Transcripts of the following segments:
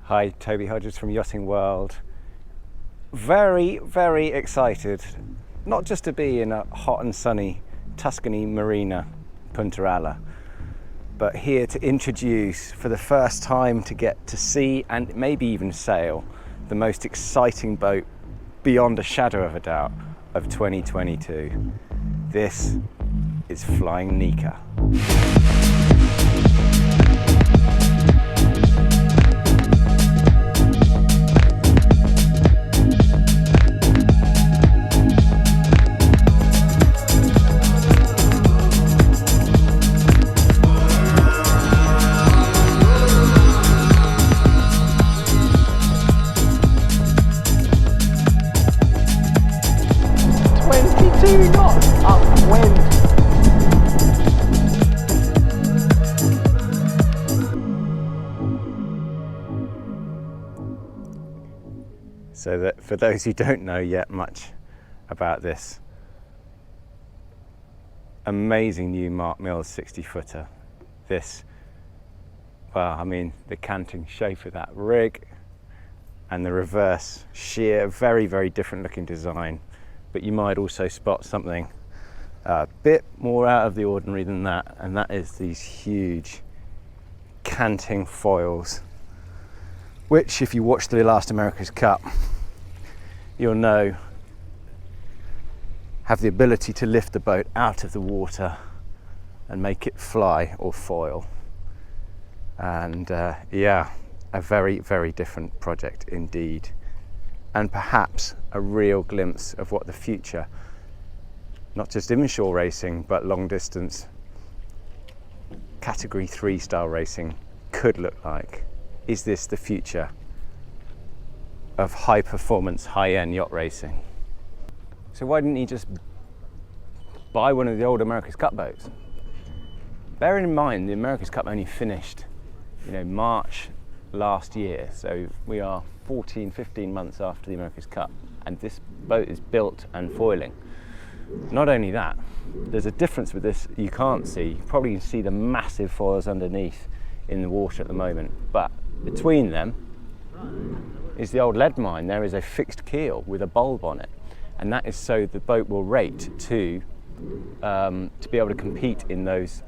Hi, Toby Hodges from Yachting World. Very, very excited, not just to be in a hot and sunny Tuscany marina, Punta Alla, but here to introduce for the first time to get to see and maybe even sail the most exciting boat beyond a shadow of a doubt of 2022. This is Flying Nikka. 22 knots upwind. So that for those who don't know yet much about this amazing new Mark Mills 60-footer, this, well, I mean, the canting shape of that rig and the reverse sheer, very, very different looking design. But you might also spot something a bit more out of the ordinary than that, and that is these huge canting foils, which, if you watched the last America's Cup, you'll know have the ability to lift the boat out of the water and make it fly or foil. And yeah, a very, very different project indeed. And perhaps a real glimpse of what the future, not just inshore racing, but long distance, category 3 style racing could look like. Is this the future of high performance, high end yacht racing? So why didn't he just buy one of the old America's Cup boats? Bearing in mind the America's Cup only finished, March last year, so we are 15 months after the America's Cup, and this boat is built and foiling. Not only that, there's a difference with this you can't see. You probably can see the massive foils underneath in the water at the moment, but between them is the old lead mine. There is a fixed keel with a bulb on it, and that is so the boat will rate to be able to compete in those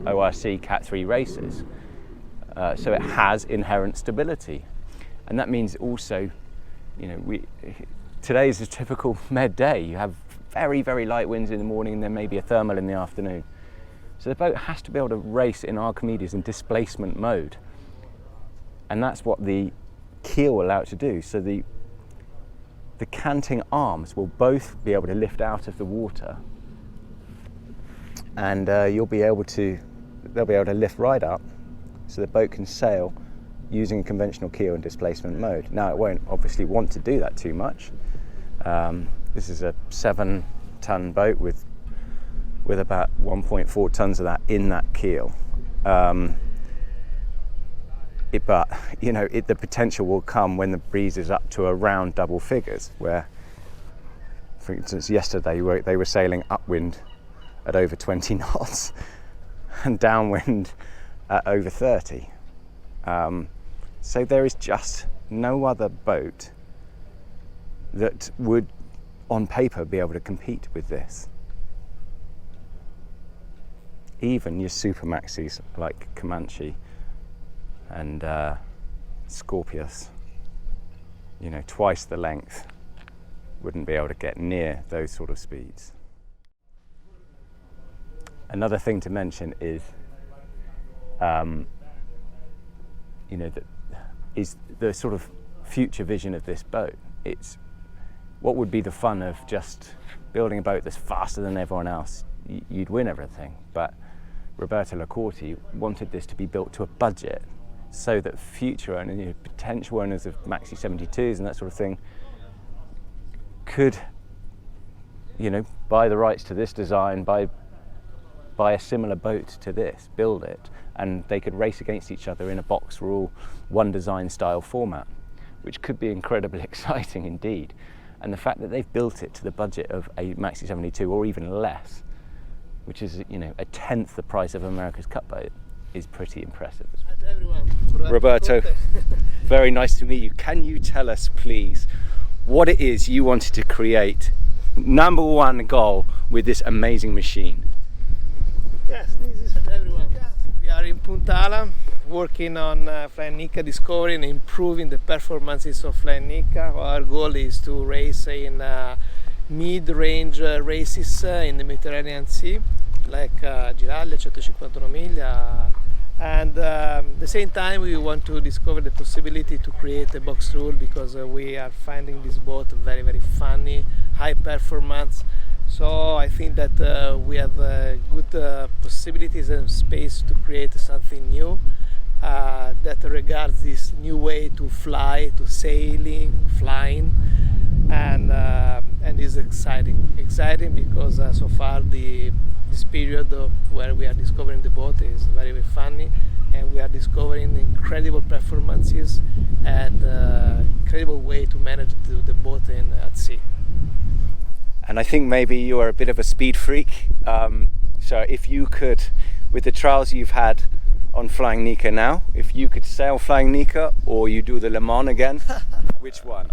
ORC Cat 3 races. So it has inherent stability. And that means also, today is a typical med day. You have very, very light winds in the morning, and then maybe a thermal in the afternoon. So the boat has to be able to race in Archimedes in displacement mode. And that's what the keel will allow it to do. So the canting arms will both be able to lift out of the water, and they'll be able to lift right up so the boat can sail using a conventional keel in displacement mode. Now, it won't obviously want to do that too much. This is a 7-ton boat with about 1.4 tons of that in that keel. But the potential will come when the breeze is up to around double figures, where, for instance, yesterday they were sailing upwind at over 20 knots and downwind at over 30. So there is just no other boat that would, on paper, be able to compete with this. Even your super Maxis like Comanche and Scorpius, twice the length, wouldn't be able to get near those sort of speeds. Another thing to mention is that is the sort of future vision of this boat. It's what would be the fun of just building a boat that's faster than everyone else. You'd win everything. But Roberto Lacorti wanted this to be built to a budget so that future owners, potential owners of Maxi 72s and that sort of thing, could, buy the rights to this design, buy a similar boat to this, build it, and they could race against each other in a box rule, one design style format, which could be incredibly exciting indeed. And the fact that they've built it to the budget of a Maxi 72 or even less, which is a tenth the price of America's Cup boat, is pretty impressive. Everyone. Roberto, very nice to meet you. Can you tell us, please, what it is you wanted to create? Number one goal with this amazing machine. Yes, this is for everyone. We are in Puntala working on Flying Nikka, discovering and improving the performances of Flying Nikka. Our goal is to race in mid-range races in the Mediterranean Sea, like Giraglia, 151 miglia, and at the same time we want to discover the possibility to create a box rule, because we are finding this boat very, very funny, high performance. So I think that we have good possibilities and space to create something new that regards this new way to fly, to sailing, flying, and is exciting because so far this period where we are discovering the boat is very, very funny, and we are discovering incredible performances and incredible way to manage the boat at sea. And I think maybe you are a bit of a speed freak. So if you could, with the trials you've had on Flying Nikka now, if you could sail Flying Nikka or you do the Le Mans again, which one?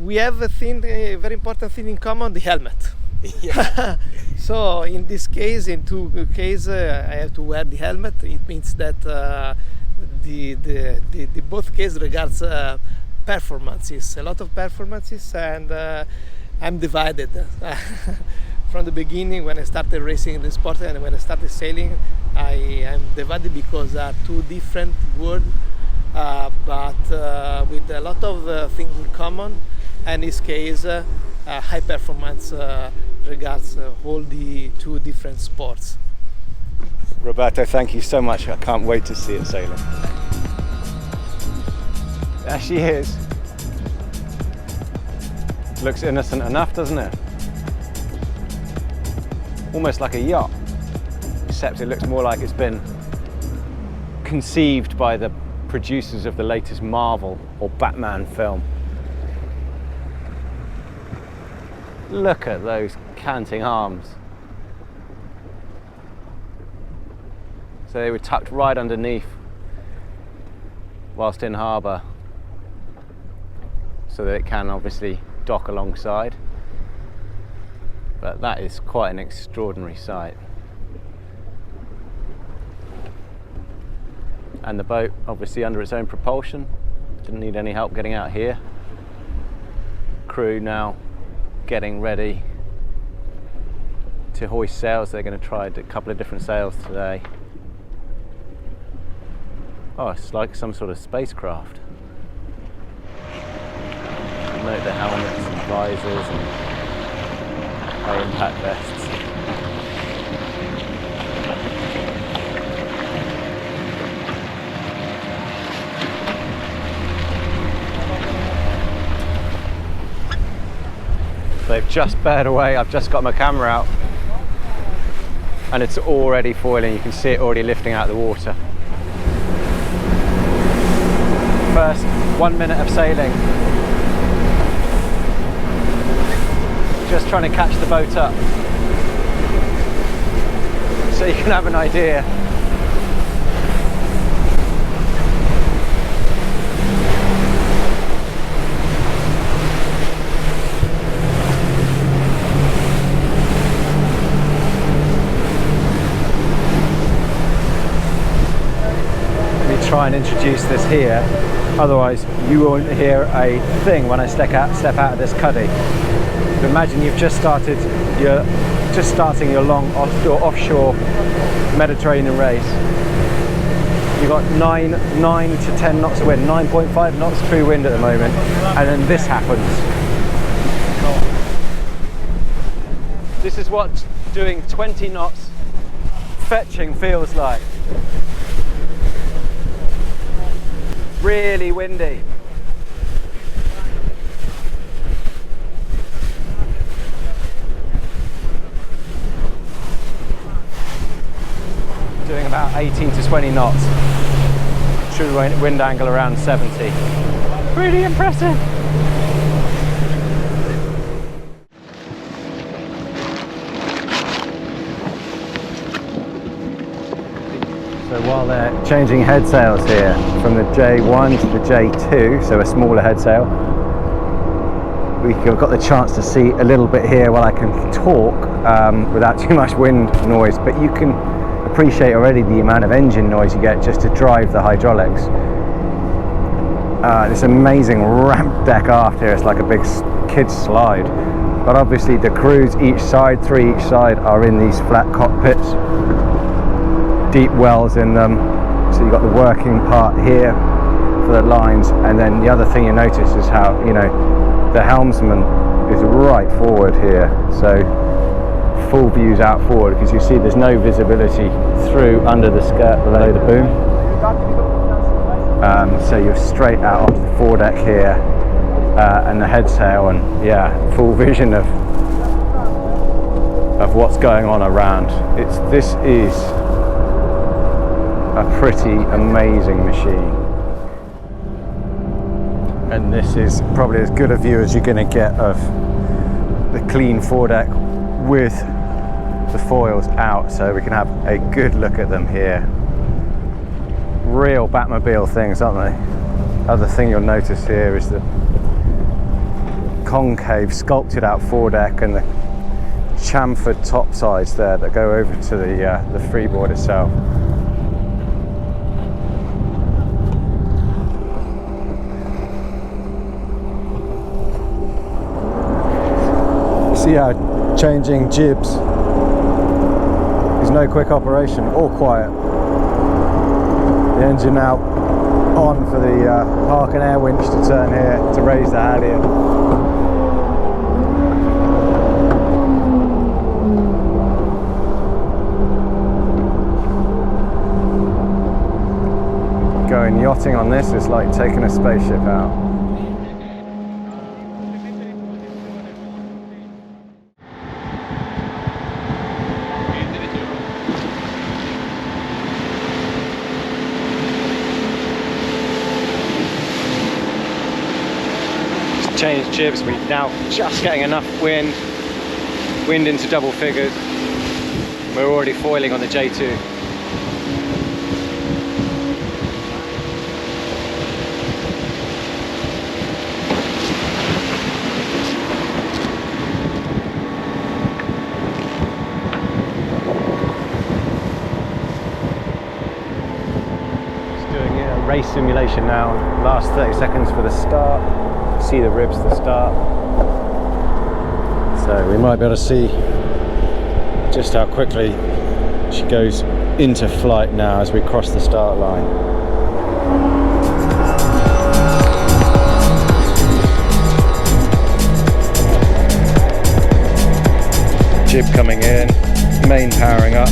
We have a very important thing in common: the helmet. Yeah. So in this case, in two cases, I have to wear the helmet. It means that the both cases regards performances, a lot of performances, and I'm divided. From the beginning, when I started racing the sport and when I started sailing, I am divided because there are two different worlds, but with a lot of things in common. And in this case, high performance regards all the two different sports. Roberto, thank you so much. I can't wait to see it sailing. There she is. Looks innocent enough, doesn't it? Almost like a yacht, except it looks more like it's been conceived by the producers of the latest Marvel or Batman film. Look at those canting arms. So they were tucked right underneath whilst in harbour, so that it can obviously dock alongside. But that is quite an extraordinary sight. And the boat obviously under its own propulsion, didn't need any help getting out here. Crew now getting ready to hoist sails. They're going to try a couple of different sails today. Oh, it's like some sort of spacecraft. Note the helmets and visors and high impact vests. They've just bared away. I've just got my camera out and it's already foiling. You can see it already lifting out of the water. First 1 minute of sailing. Just trying to catch the boat up so you can have an idea. Let me try and introduce this here, otherwise you won't hear a thing when I step out of this cuddy. Imagine you've just started starting your long offshore Mediterranean race. You've got 9 to 10 knots of wind, 9.5 knots true wind at the moment, and then this happens. This is what doing 20 knots fetching feels like. Really windy. Doing about 18 to 20 knots. True wind angle around 70. Pretty impressive. So while they're changing head sails here from the J1 to the J2, so a smaller head sail, we've got the chance to see a little bit here while I can talk without too much wind noise, but you can appreciate already the amount of engine noise you get just to drive the hydraulics. This amazing ramp deck aft here, it's like a big kid's slide, but obviously the crews each side, 3 each side, are in these flat cockpits, deep wells in them, so you've got the working part here for the lines, and then the other thing you notice is how, you know, the helmsman is right forward here, so full views out forward, because you see there's no visibility through under the skirt below the boom. So you're straight out onto the foredeck here, and the head sail, and yeah, full vision of what's going on around. This is a pretty amazing machine, and this is probably as good a view as you're going to get of the clean foredeck with the foils out, so we can have a good look at them here. Real Batmobile things, aren't they? Other thing you'll notice here is the concave sculpted out foredeck and the chamfered top sides there that go over to the freeboard itself. See how changing jibs is no quick operation or quiet. The engine now on for the park and air winch to turn here to raise the halyard. Going yachting on this is like taking a spaceship out. Changed jibs, we're now just getting enough wind into double figures. We're already foiling on the J2. Just doing a race simulation now, last 30 seconds for the start. See the ribs at the start, so we might be able to see just how quickly she goes into flight now as we cross the start line. Jib coming in, main powering up.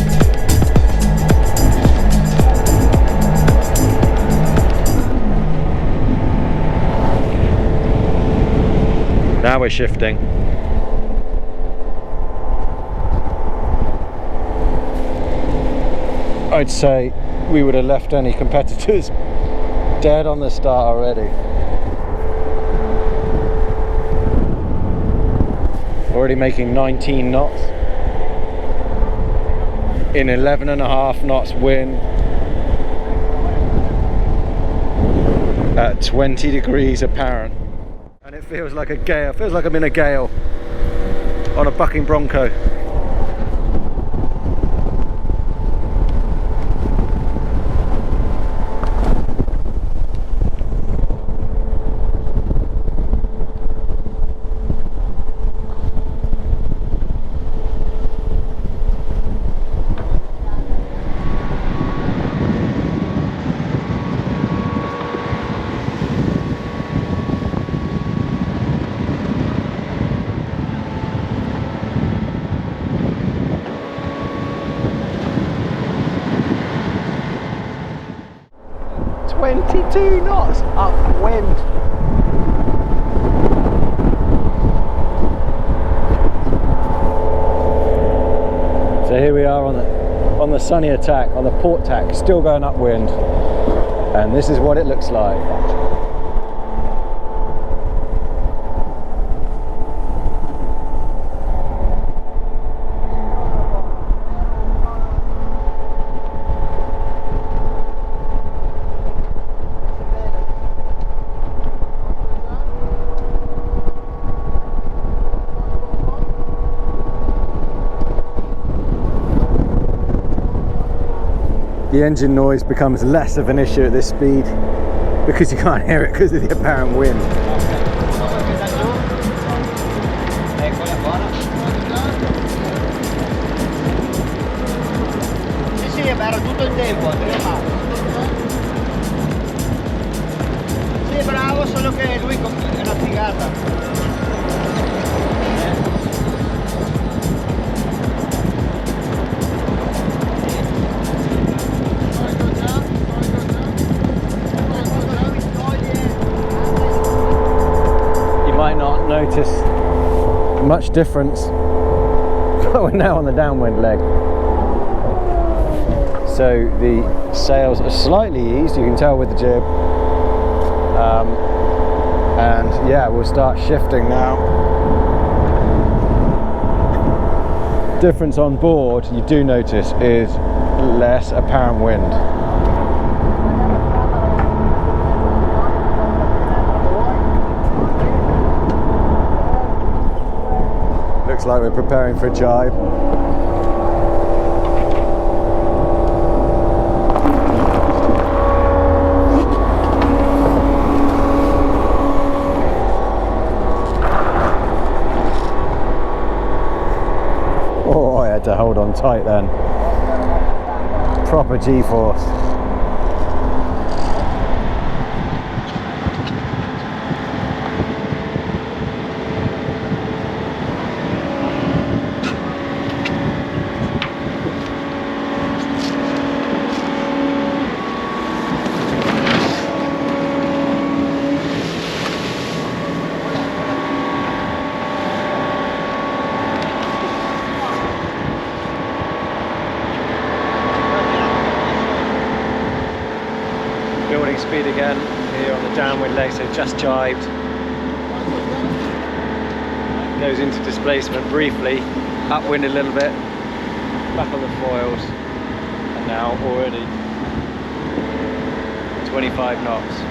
Now we're shifting. I'd say we would have left any competitors dead on the start already. Already making 19 knots in 11.5 knots wind at 20 degrees apparent. And it feels like a gale, feels like I'm in a gale on a bucking bronco. Knots upwind. So here we are on the sunny attack, on the port tack, still going upwind, and this is what it looks like. the engine noise becomes less of an issue at this speed because you can't hear it because of the apparent wind. Sì, era tutto il tempo, sì, bravo, solo che lui è una figata. Notice much difference, but we're now on the downwind leg, so the sails are slightly eased, you can tell with the jib, and yeah, we'll start shifting now. Difference on board you do notice is less apparent wind. Looks like we're preparing for a jibe. Oh, I had to hold on tight then. Proper G-force. Building speed again here on the downwind leg, so just jibed. Goes into displacement briefly, upwind a little bit, back on the foils, and now already 25 knots.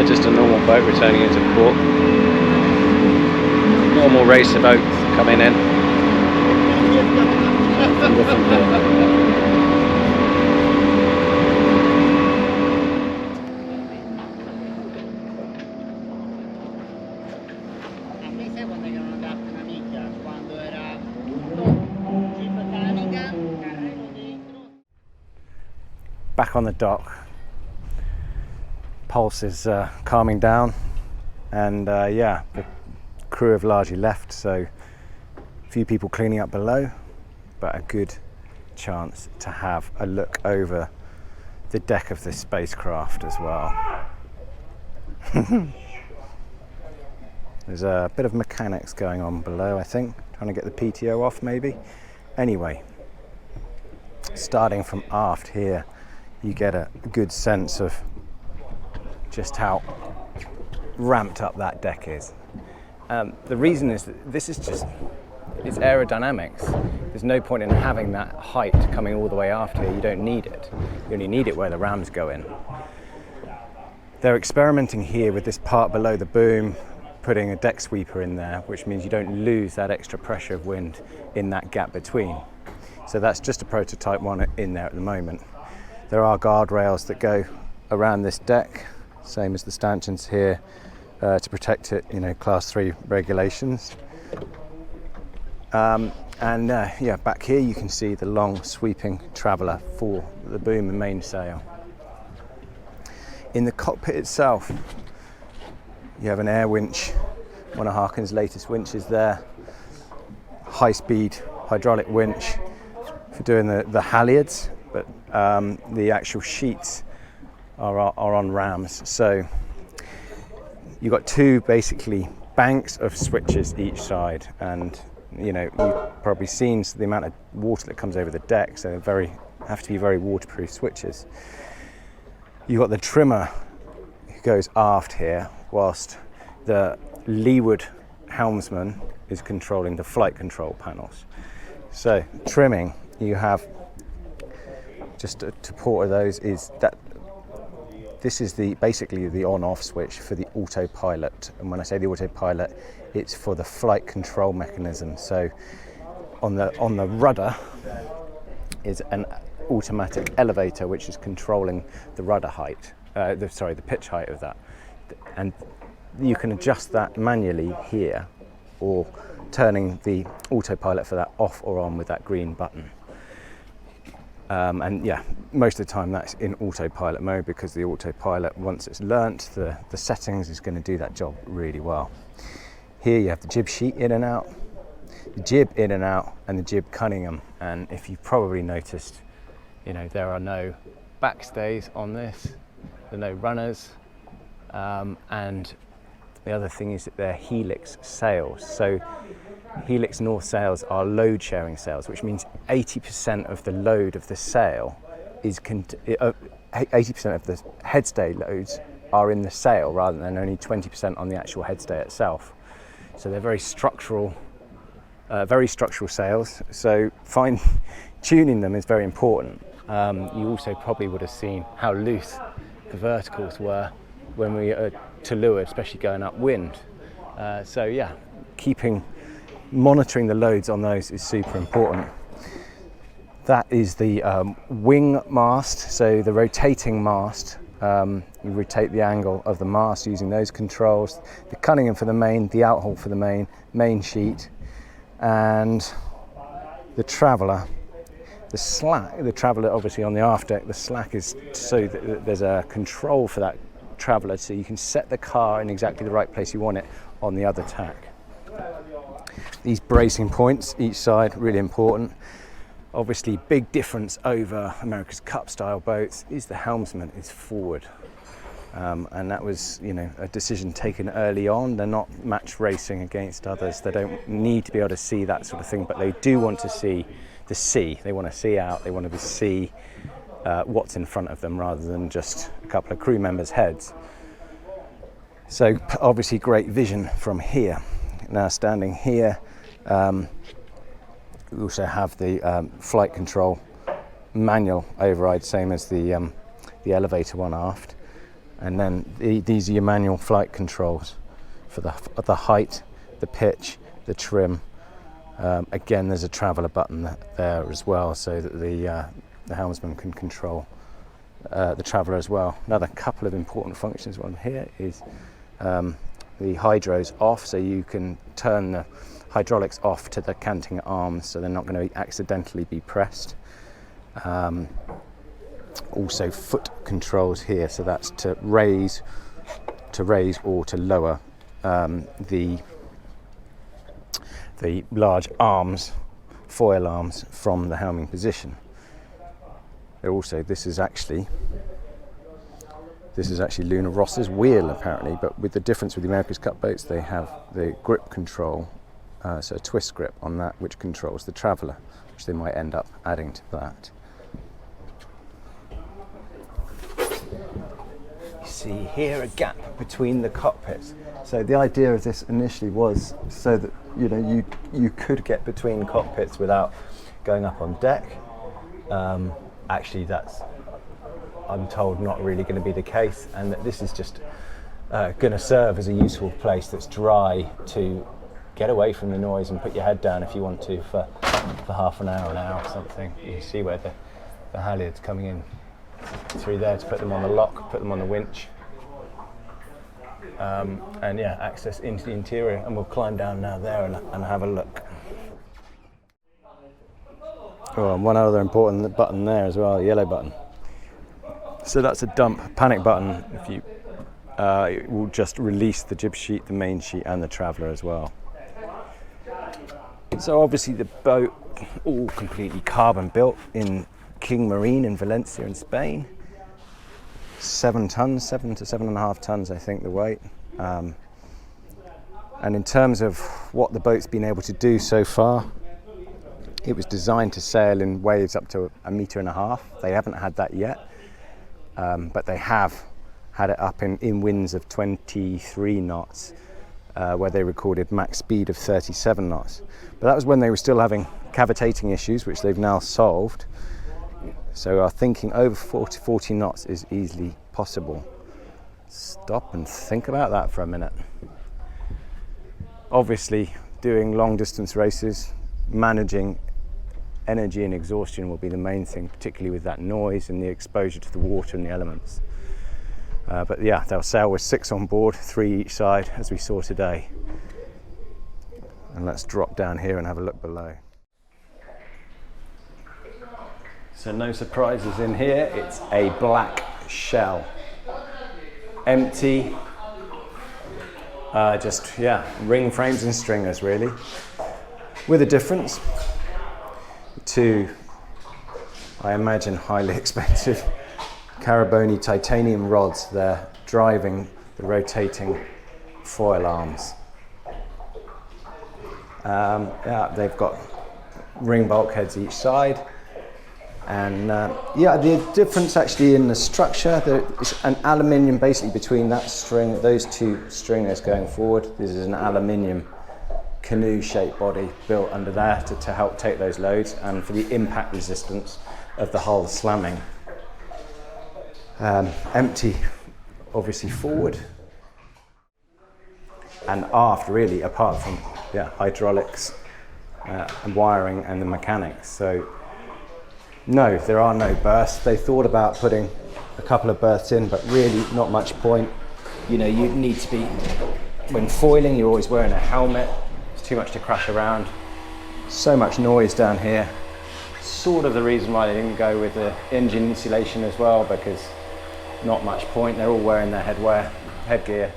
Just a normal boat returning into port. Normal racer boat coming in. Back on the dock. Pulse is calming down, and yeah, the crew have largely left, so a few people cleaning up below, but a good chance to have a look over the deck of this spacecraft as well. There's a bit of mechanics going on below, I think, trying to get the PTO off maybe. Anyway, starting from aft here, you get a good sense of just how ramped up that deck is. The reason is that this is just, it's aerodynamics. There's no point in having that height coming all the way aft here. You don't need it. You only need it where the rams go in. They're experimenting here with this part below the boom, putting a deck sweeper in there, which means you don't lose that extra pressure of wind in that gap between. So that's just a prototype one in there at the moment. There are guardrails that go around this deck, same as the stanchions here, to protect it, class 3 regulations. Yeah, back here you can see the long sweeping traveller for the boom and mainsail. In the cockpit itself, you have an air winch, one of Harkin's latest winches there, high-speed hydraulic winch for doing the halyards, but the actual sheets are on rams. So you've got two basically banks of switches each side, and you know, you've probably seen the amount of water that comes over the deck, so have to be very waterproof switches. You've got the trimmer who goes aft here, whilst the leeward helmsman is controlling the flight control panels. So trimming, you have just a support of those is that this is basically the on-off switch for the autopilot, and when I say the autopilot, it's for the flight control mechanism. So on the rudder is an automatic elevator which is controlling the rudder height, the pitch height of that, and you can adjust that manually here, or turning the autopilot for that off or on with that green button. And yeah, most of the time that's in autopilot mode, because the autopilot, once it's learnt the settings, is going to do that job really well. Here you have the jib sheet in and out, the jib in and out, and the jib Cunningham. And if you've probably noticed, you know, there are no backstays on this, there are no runners, and the other thing is that they're helix sails. So helix north sails are load sharing sails, which means 80% of the load of the sail is 80% of the headstay loads are in the sail, rather than only 20% on the actual headstay itself. So they're very structural sails. So fine tuning them is very important. You also probably would have seen how loose the verticals were when we are to leeward, especially going upwind. So yeah, monitoring the loads on those is super important. That is the wing mast, so the rotating mast. You rotate the angle of the mast using those controls. The Cunningham for the main, the outhaul for the main sheet, and the traveller. The traveller obviously on the aft deck, the slack is so that there's a control for that traveller, so you can set the car in exactly the right place you want it on the other tack. These bracing points each side, really important. Obviously, big difference over America's Cup style boats is the helmsman is forward, and that was, you know, a decision taken early on. They're not match racing against others. They don't need to be able to see that sort of thing, but they do want to see the sea. They want to see out. They want to see what's in front of them, rather than just a couple of crew members' heads. So obviously, great vision from here. Now standing here. We also have the flight control manual override, same as the elevator one aft, and then these are your manual flight controls for the height, the pitch, the trim. Again, there's a traveller button there as well, so that the helmsman can control the traveller as well. Another couple of important functions on here is the hydros off, so you can turn the hydraulics off to the canting arms, so they're not going to accidentally be pressed. Also foot controls here, so that's to raise or to lower the large arms, foil arms, from the helming position. This is actually Luna Ross's wheel, apparently, but with the difference with the America's Cup boats, they have the grip control, so a twist grip on that, which controls the traveller, which they might end up adding to that. You see here a gap between the cockpits. So the idea of this initially was so that, you know, you could get between cockpits without going up on deck. Actually, that's, I'm told, not really going to be the case, and that this is just going to serve as a useful place that's dry to get away from the noise and put your head down if you want to for half an hour or something. You can see where the halyards coming in through there to put them on the lock, put them on the winch, and yeah, access into the interior. And we'll climb down now there and have a look. Oh, and one other important button there as well, the yellow button. So that's a dump panic button. If you, it will just release the jib sheet, the main sheet, and the traveller as well. So obviously the boat, all completely carbon built in King Marine in Valencia in Spain. 7 to 7.5 tons, I think, the weight. And in terms of what the boat's been able to do so far, it was designed to sail in waves up to 1.5 meters. They haven't had that yet, but they have had it up in winds of 23 knots, where they recorded max speed of 37 knots. But that was when they were still having cavitating issues, which they've now solved. So our thinking over 40 knots is easily possible. Stop and think about that for a minute. Obviously, doing long distance races, managing energy and exhaustion will be the main thing, particularly with that noise and the exposure to the water and the elements. But yeah, they'll sail with 6 on board, 3 each side, as we saw today. And let's drop down here and have a look below. So no surprises in here, it's a black shell. Empty, just, yeah, ring frames and stringers really. With a difference to, I imagine, highly expensive Caraboni titanium rods there driving the rotating foil arms. Yeah, they've got ring bulkheads each side, and yeah, the difference actually in the structure, there is an aluminium basically between that string, those 2 stringers going forward. This is an aluminium canoe shaped body built under there to help take those loads and for the impact resistance of the hull slamming. Empty obviously forward and aft really, apart from hydraulics and wiring and the mechanics. So no, there are no berths. They thought about putting a couple of berths in, but really not much point. You know, you need to be, when foiling, you're always wearing a helmet. It's too much to crash around. So much noise down here. Sort of the reason why they didn't go with the engine insulation as well, because not much point. They're all wearing their headgear.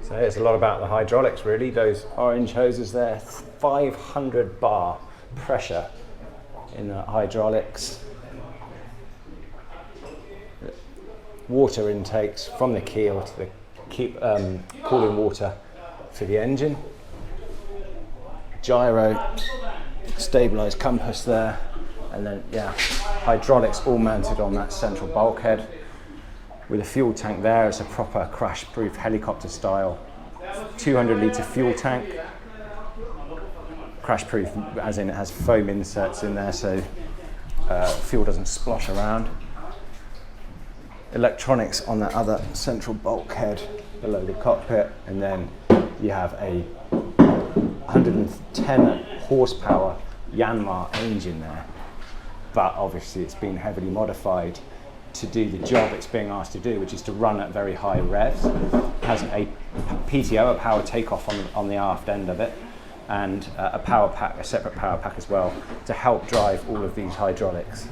So it's a lot about the hydraulics really. Those orange hoses there, 500 bar pressure in the hydraulics. Water intakes from the keel to the cooling water for the engine. Gyro, stabilized compass there, and then hydraulics all mounted on that central bulkhead with a fuel tank there. It's a proper crash-proof helicopter style 200-litre fuel tank. Crash-proof as in it has foam inserts in there so fuel doesn't splosh around. Electronics on that other central bulkhead below the cockpit, and then you have a 110 horsepower Myanmar engine there, but obviously it's been heavily modified to do the job it's being asked to do, which is to run at very high revs. It has a PTO, a power takeoff on the aft end of it, and a power pack, a separate power pack as well, to help drive all of these hydraulics.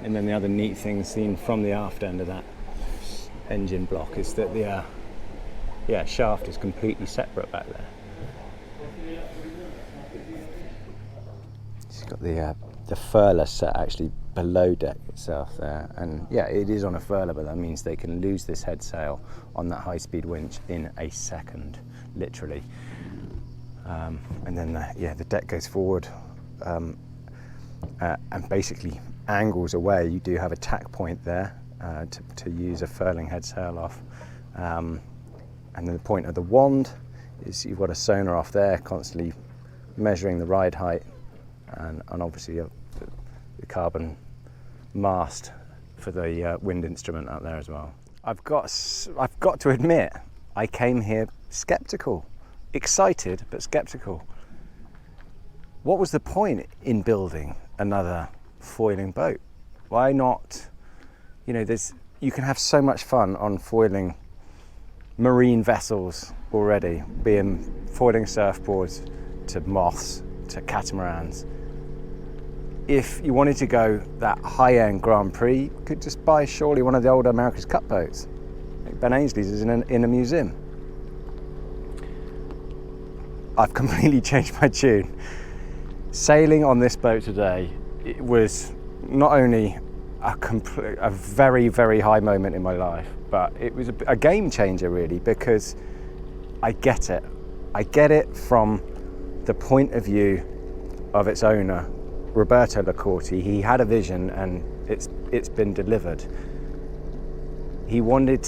And then the other neat thing seen from the aft end of that engine block is that the shaft is completely separate back there. It's got the furler set actually below deck itself there, and yeah, it is on a furler, but that means they can lose this head sail on that high-speed winch in a second, literally. And then the deck goes forward and basically angles away. You do have a tack point there to use a furling head sail off, and then the point of the wand is you've got a sonar off there constantly measuring the ride height, and obviously the carbon mast for the wind instrument out there as well. I've got to admit, I came here skeptical, excited but skeptical. What was the point in building another foiling boat? Why not? You know, you can have so much fun on foiling marine vessels already, being foiling surfboards to moths to catamarans. If you wanted to go that high-end Grand Prix, you could just buy surely one of the old America's Cup boats. Like Ben Ainsley's is in a museum. I've completely changed my tune. Sailing on this boat today, it was not only a very, very high moment in my life, but it was a game changer really, because I get it. I get it from the point of view of its owner, Roberto Lacorti. He had a vision and it's been delivered. He wanted,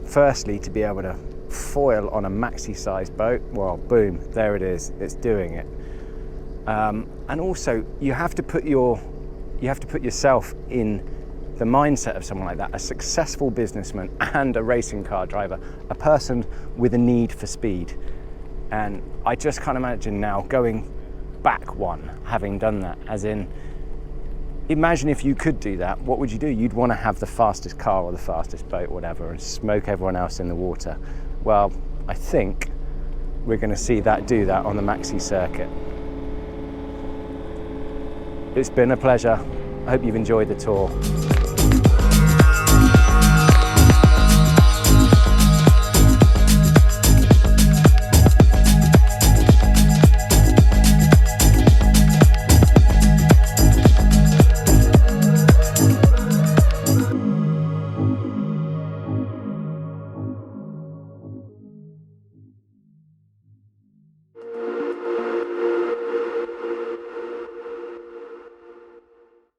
firstly, to be able to foil on a Maxi sized boat. Well, boom, there it is, it's doing it. And also you have to put yourself in the mindset of someone like that, a successful businessman and a racing car driver, a person with a need for speed. And I just can't imagine now going back one, having done that, as in, imagine if you could do that, what would you do? You'd want to have the fastest car or the fastest boat, whatever, and smoke everyone else in the water. Well, I think we're going to see that do that on the Maxi circuit. It's been a pleasure. I hope you've enjoyed the tour.